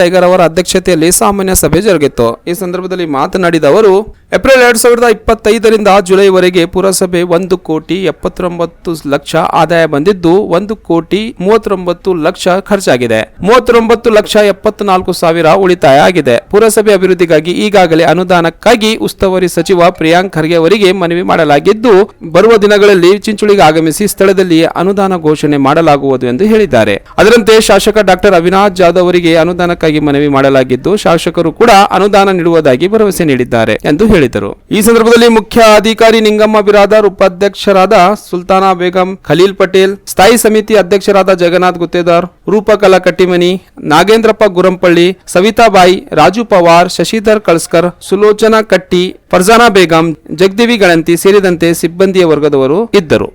Tiger ಅವರ ಅಧ್ಯಕ್ಷತೆಯಲ್ಲಿ ಸಾಮಾನ್ಯ ಸಭೆ ಜರುಗಿತ್ತು. ಈ ಸಂದರ್ಭದಲ್ಲಿ ಮಾತನಾಡಿದ ಅವರು, ಏಪ್ರಿಲ್ 2025ರಿಂದ ಜುಲೈವರೆಗೆ ಪುರಸಭೆ 1,79,00,000 ಆದಾಯ ಬಂದಿದ್ದು 1,39,00,000 ಖರ್ಚಾಗಿದೆ. 39,74,000 ಉಳಿತಾಯ ಆಗಿದೆ. ಪುರಸಭೆ ಅಭಿವೃದ್ಧಿಗಾಗಿ ಈಗಾಗಲೇ ಅನುದಾನಕ್ಕಾಗಿ ಉಸ್ತುವಾರಿ ಸಚಿವ ಪ್ರಿಯಾಂಕ್ ಖರ್ಗೆ ಅವರಿಗೆ ಮನವಿ ಮಾಡಲಾಗಿದ್ದು, ಬರುವ ದಿನಗಳಲ್ಲಿ ಚಿಂಚೋಳಿಗೆ ಆಗಮಿಸಿ ಸ್ಥಳದಲ್ಲಿಯೇ ಅನುದಾನ ಘೋಷಣೆ ಮಾಡಲಾಗುವುದು ಎಂದು ಹೇಳಿದ್ದಾರೆ. ಅದರಂತೆ ಶಾಸಕ ಡಾಕ್ಟರ್ ಅವಿನಾಶ್ ಜಾಧವ್ ಅವರಿಗೆ ಅನುದಾನಕ್ಕಾಗಿ ಮನವಿ ಮಾಡಲಾಗಿದ್ದು, ಶಾಸಕರು ಕೂಡ ಅನುದಾನ ನೀಡುವುದಾಗಿ ಭರವಸೆ ನೀಡಿದ್ದಾರೆ ಎಂದು ಹೇಳಿದರು. ಈ ಸಂದರ್ಭದಲ್ಲಿ ಮುಖ್ಯ ಅಧಿಕಾರಿ ನಿಂಗಮ್ಮ ಬಿರಾದಾರ್, ಉಪಾಧ್ಯಕ್ಷರಾದ ಸುಲ್ತಾನಾ ಬೇಗಂ, ಖಲೀಲ್ ಪಟೇಲ್, ಸ್ಥಾಯಿ ಸಮಿತಿ ಅಧ್ಯಕ್ಷರಾದ ಜಗನ್ನಾಥ್ ಗುತ್ತೇದಾರ್, ರೂಪಕಲಾ ಕಟ್ಟಿಮನಿ, ನಾಗೇಂದ್ರಪ್ಪ ಗುರಂಪಳ್ಳಿ, ಸವಿತಾಬಾಯಿ, ರಾಜು ಪವಾರ್, ಶಶಿಧರ್ ಕಳ್ಸ್ಕರ್, ಸುಲೋಚನಾ ಕಟ್ಟಿ, ಫರ್ಜಾನಾ ಬೇಗಂ, ಜಗದೇವಿ ಗಳಂತಿ ಸೇರಿದಂತೆ ಸಿಬ್ಬಂದಿಯ ವರ್ಗದವರು ಇದ್ದರು.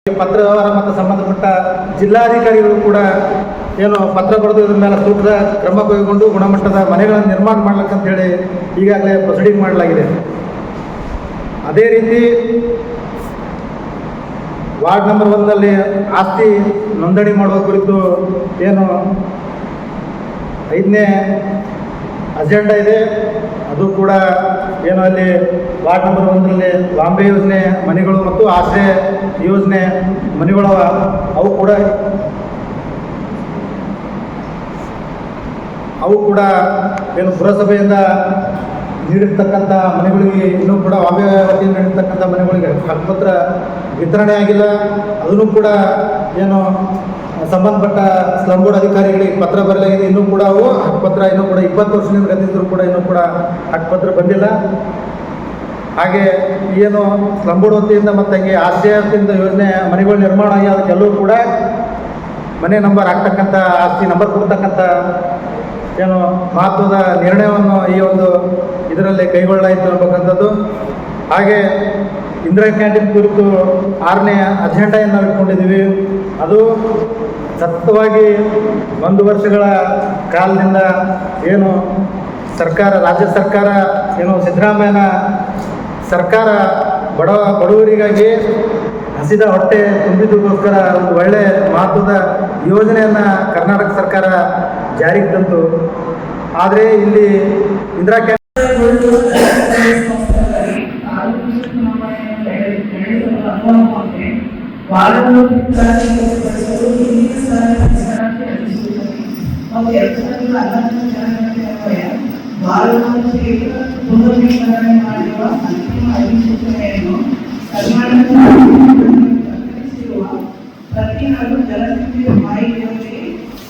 ಪತ್ರ ವ್ಯವಹಾರ ಮತ್ತು ಸಂಬಂಧಪಟ್ಟ ಜಿಲ್ಲಾಧಿಕಾರಿಗಳು ಕೂಡ ಏನು ಪತ್ರ ಬರೆದು ಇದ್ರ ಮೇಲೆ ಸೂಕ್ತ ಕ್ರಮ ಕೈಗೊಂಡು ಗುಣಮಟ್ಟದ ಮನೆಗಳನ್ನು ನಿರ್ಮಾಣ ಮಾಡ್ಲಿಕ್ಕಂತ ಹೇಳಿ ಈಗಾಗಲೇ ಪ್ರೊಸೀಡಿಂಗ್ ಮಾಡಲಾಗಿದೆ. ಅದೇ ರೀತಿ ವಾರ್ಡ್ ನಂಬರ್ 1ನಲ್ಲಿ ಆಸ್ತಿ ನೋಂದಣಿ ಮಾಡುವ ಕುರಿತು ಏನು 5ನೇ ಅಜೆಂಡಾ ಇದೆ, ಅದು ಕೂಡ ಏನು ಅಲ್ಲಿ ವಾರ್ಡ್ ನಂಬರ್ 1ರಲ್ಲಿ ಬಾಂಬೆ ಯೋಜನೆ ಮನೆಗಳು ಮತ್ತು ಆಶ್ರಯ ಯೋಜನೆ ಮನೆಗಳು ಅವು ಕೂಡ ಏನು ಪುರಸಭೆಯಿಂದ ನೀಡಿರ್ತಕ್ಕಂಥ ಮನೆಗಳಿಗೆ ಇನ್ನೂ ಕೂಡ ಬಾಂಬೆ ವತಿಯಿಂದ ನೀಡಿರ್ತಕ್ಕಂಥ ಮನೆಗಳಿಗೆ ಹಕ್ಕುಪತ್ರ ವಿತರಣೆ ಆಗಿಲ್ಲ. ಅದನ್ನು ಕೂಡ ಏನು ಸಂಬಂಧಪಟ್ಟ ಸ್ಲಂ ಬೋರ್ಡ್ ಅಧಿಕಾರಿಗಳಿಗೆ ಪತ್ರ ಬರಲಾಗಿದೆ. ಇನ್ನೂ ಕೂಡ ಅವು ಹಕ್ಕುಪತ್ರ ಇನ್ನೂ ಕೂಡ 20 ವರ್ಷದಿಂದ ಗತಿಸಿದ್ರು ಕೂಡ ಇನ್ನೂ ಕೂಡ ಹಕ್ಕುಪತ್ರ ಬಂದಿಲ್ಲ. ಹಾಗೆ ಏನು ಸ್ಲಂ ಬೋರ್ಡ್ ವತಿಯಿಂದ ಮತ್ತು ಹಂಗೆ ಆಶ್ರಯದಿಂದ ಯೋಜನೆ ಮನೆಗಳು ನಿರ್ಮಾಣ ಆಗಿ ಅದಕ್ಕೆಲ್ಲರೂ ಕೂಡ ಮನೆ ನಂಬರ್ ಆಗ್ತಕ್ಕಂಥ ಆಸ್ತಿ ನಂಬರ್ ಕೊಡ್ತಕ್ಕಂಥ ಏನು ಮಹತ್ವದ ನಿರ್ಣಯವನ್ನು ಈ ಒಂದು ಇದರಲ್ಲಿ ಕೈಗೊಳ್ಳಲಾಯಿತು ಅನ್ನತಕ್ಕಂಥದ್ದು. ಹಾಗೆ ಇಂದಿರಾ ಕ್ಯಾಂಟೀನ್ ಕುರಿತು 6ನೇ ಅಜೆಂಡಾಯನ್ನು ನಾವು ಇಟ್ಕೊಂಡಿದ್ದೀವಿ. ಅದು ಸತತವಾಗಿ 1 ವರ್ಷಗಳ ಕಾಲದಿಂದ ಏನು ಸರ್ಕಾರ, ರಾಜ್ಯ ಸರ್ಕಾರ ಏನು ಸಿದ್ದರಾಮಯ್ಯನ ಸರ್ಕಾರ ಬಡವರಿಗಾಗಿ ಹಸಿದ ಹೊಟ್ಟೆ ತುಂಬಿದ್ದಕ್ಕೋಸ್ಕರ ಒಂದು ಒಳ್ಳೆಯ ಮಹತ್ವದ ಯೋಜನೆಯನ್ನು ಕರ್ನಾಟಕ ಸರ್ಕಾರ ಜಾರಿಗೆ ತಂತು. ಆದರೆ ಇಲ್ಲಿ ಇಂದಿರಾ ಪ್ರತಿ ಹಾಗೂ ಜಲಶಕ್ತಿ ಮಾಹಿತಿ